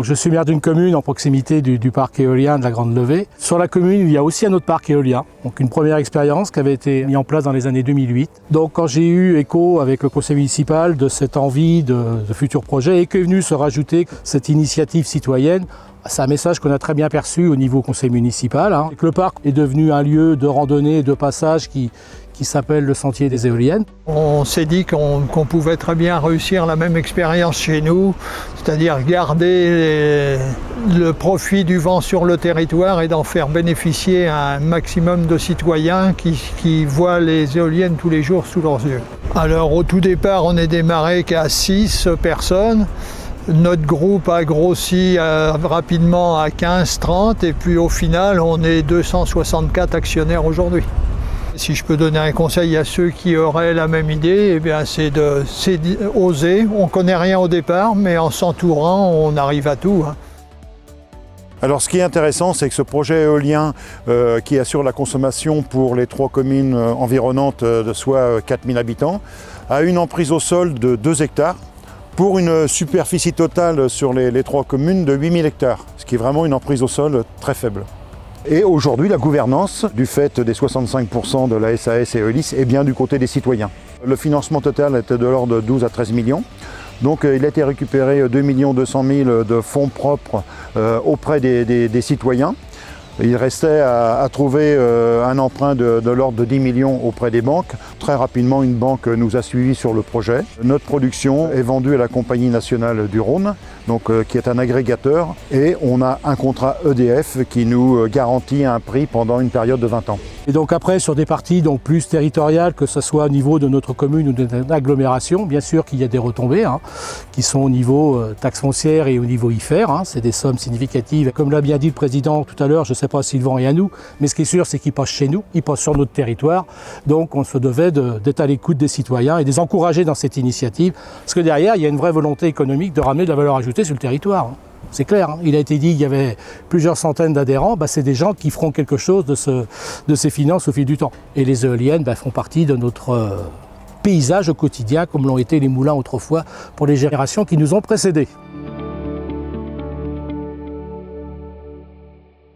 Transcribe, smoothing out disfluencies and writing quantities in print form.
Je suis maire d'une commune en proximité du parc éolien de la Grande Levée. Sur la commune, il y a aussi un autre parc éolien, donc une première expérience qui avait été mise en place dans les années 2008. Donc quand j'ai eu écho avec le conseil municipal de cette envie de futurs projets et qu'est venue se rajouter cette initiative citoyenne, c'est un message qu'on a très bien perçu au niveau conseil municipal. Le parc est devenu un lieu de randonnée et de passage qui s'appelle le Sentier des Éoliennes. On s'est dit qu'on pouvait très bien réussir la même expérience chez nous, c'est-à-dire garder le profit du vent sur le territoire et d'en faire bénéficier un maximum de citoyens qui voient les éoliennes tous les jours sous leurs yeux. Alors au tout départ, on est démarré qu'à 6 personnes. Notre groupe a grossi rapidement à 15-30 et puis au final, on est 264 actionnaires aujourd'hui. Si je peux donner un conseil à ceux qui auraient la même idée, eh bien c'est d'oser. On ne connaît rien au départ, mais en s'entourant, on arrive à tout. Alors ce qui est intéressant, c'est que ce projet éolien qui assure la consommation pour les 3 communes environnantes de soit 4000 habitants, a une emprise au sol de 2 hectares pour une superficie totale sur les 3 communes de 8000 hectares, ce qui est vraiment une emprise au sol très faible. Et aujourd'hui, la gouvernance, du fait des 65% de la SAS et Eolis, est bien du côté des citoyens. Le financement total était de l'ordre de 12 à 13 millions. Donc il a été récupéré 2 200 000 de fonds propres auprès des citoyens. Il restait à trouver un emprunt de l'ordre de 10 millions auprès des banques. Très rapidement, une banque nous a suivis sur le projet. Notre production est vendue à la Compagnie nationale du Rhône, qui est un agrégateur, et on a un contrat EDF qui nous garantit un prix pendant une période de 20 ans. Et donc après, sur des parties plus territoriales, que ce soit au niveau de notre commune ou de notre agglomération, bien sûr qu'il y a des retombées qui sont au niveau taxe foncière et au niveau IFER. C'est des sommes significatives. Comme l'a bien dit le président tout à l'heure, je ne sais pas s'il vend rien à nous, mais ce qui est sûr, c'est qu'il passe chez nous, il passe sur notre territoire. Donc on se devait d'être à l'écoute des citoyens et de les encourager dans cette initiative. Parce que derrière, il y a une vraie volonté économique de ramener de la valeur ajoutée sur le territoire. C'est clair, il a été dit qu'il y avait plusieurs centaines d'adhérents, c'est des gens qui feront quelque chose de ces finances au fil du temps. Et les éoliennes font partie de notre paysage au quotidien, comme l'ont été les moulins autrefois pour les générations qui nous ont précédés.